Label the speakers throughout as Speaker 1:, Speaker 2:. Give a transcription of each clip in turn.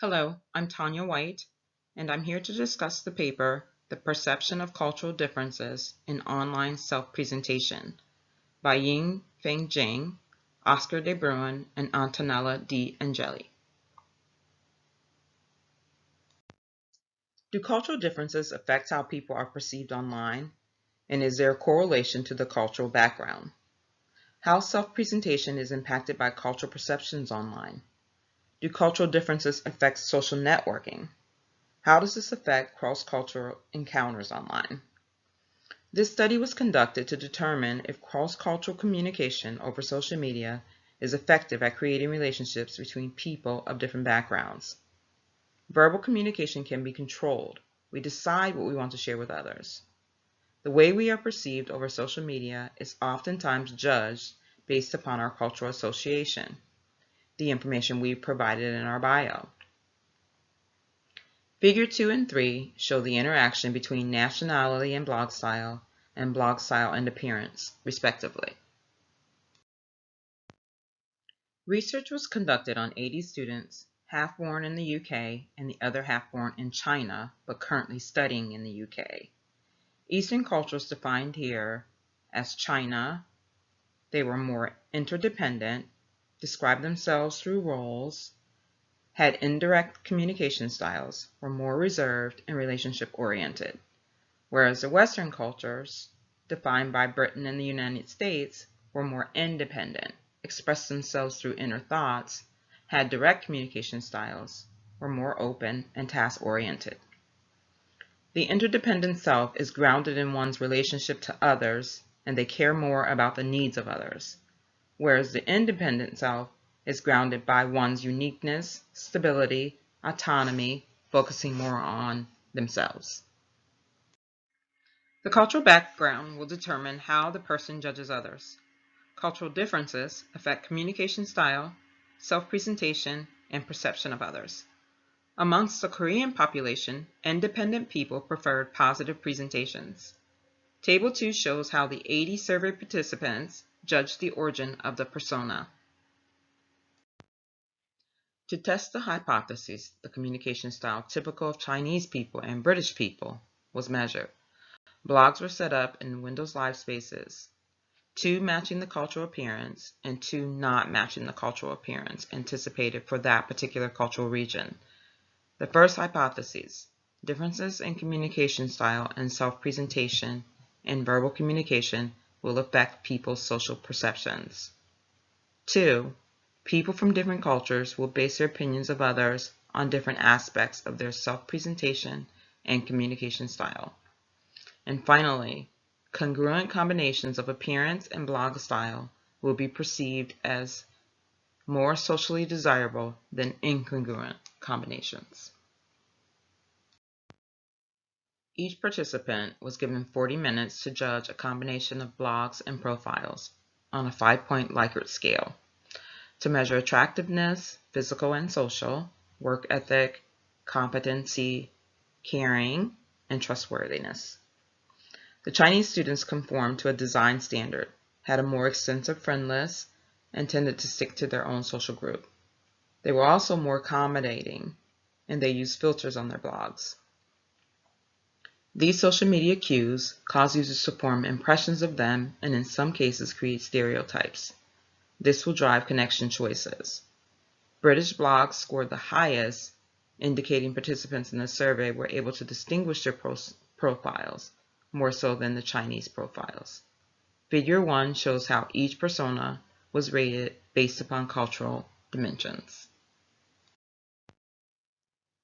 Speaker 1: Hello, I'm Tanya White, and I'm here to discuss the paper, The Perception of Cultural Differences in Online Self-Presentation by Ying Feng Zhang, Oscar de Bruin, and Antonella D. Angeli. Do cultural differences affect how people are perceived online, and is there a correlation to the cultural background? How self-presentation is impacted by cultural perceptions online? Do cultural differences affect social networking? How does this affect cross-cultural encounters online? This study was conducted to determine if cross-cultural communication over social media is effective at creating relationships between people of different backgrounds. Verbal communication can be controlled. We decide what we want to share with others. The way we are perceived over social media is oftentimes judged based upon our cultural association, the information we provided in our bio. Figure 2 and 3 show the interaction between nationality and blog style and appearance, respectively. Research was conducted on 80 students, half born in the UK and the other half born in China, but currently studying in the UK. Eastern cultures defined here as China, they were more interdependent, described themselves through roles, had indirect communication styles, were more reserved and relationship-oriented. Whereas the Western cultures, defined by Britain and the United States, were more independent, expressed themselves through inner thoughts, had direct communication styles, were more open and task-oriented. The interdependent self is grounded in one's relationship to others, and they care more about the needs of others, whereas the independent self is grounded by one's uniqueness, stability, autonomy, focusing more on themselves. The cultural background will determine how the person judges others. Cultural differences affect communication style, self-presentation, and perception of others. Amongst the Korean population, independent people preferred positive presentations. Table 2 shows how the 80 survey participants judged the origin of the persona. To test the hypothesis, the communication style typical of Chinese people and British people was measured. Blogs were set up in Windows Live Spaces, 2 matching the cultural appearance and 2 not matching the cultural appearance anticipated for that particular cultural region. The first hypothesis, differences in communication style and self-presentation and verbal communication will affect people's social perceptions. 2, people from different cultures will base their opinions of others on different aspects of their self-presentation and communication style. And finally, congruent combinations of appearance and blog style will be perceived as more socially desirable than incongruent combinations. Each participant was given 40 minutes to judge a combination of blogs and profiles on a 5-point Likert scale to measure attractiveness, physical and social, work ethic, competency, caring, and trustworthiness. The Chinese students conformed to a design standard, had a more extensive friend list, and tended to stick to their own social group. They were also more accommodating, and they used filters on their blogs. These social media cues cause users to form impressions of them and in some cases create stereotypes. This will drive connection choices. British blogs scored the highest, indicating participants in the survey were able to distinguish their profiles, more so than the Chinese profiles. Figure 1 shows how each persona was rated based upon cultural dimensions.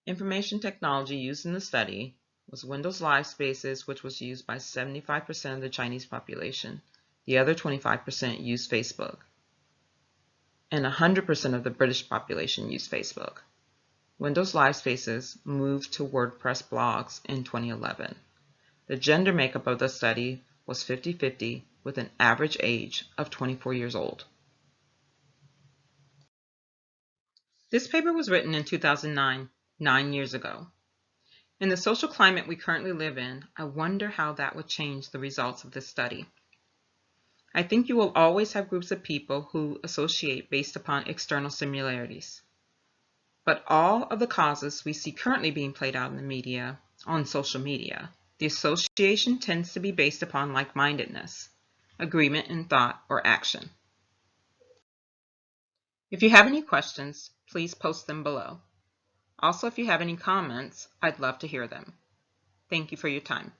Speaker 1: Information technology used in the study was Windows Live Spaces, which was used by 75% of the Chinese population. The other 25% used Facebook. And 100% of the British population used Facebook. Windows Live Spaces moved to WordPress blogs in 2011. The gender makeup of the study was 50-50 with an average age of 24 years old. This paper was written in 2009, 9 years ago. In the social climate we currently live in, I wonder how that would change the results of this study. I think you will always have groups of people who associate based upon external similarities. But all of the causes we see currently being played out in the media, on social media, the association tends to be based upon like-mindedness, agreement in thought or action. If you have any questions, please post them below. Also, if you have any comments, I'd love to hear them. Thank you for your time.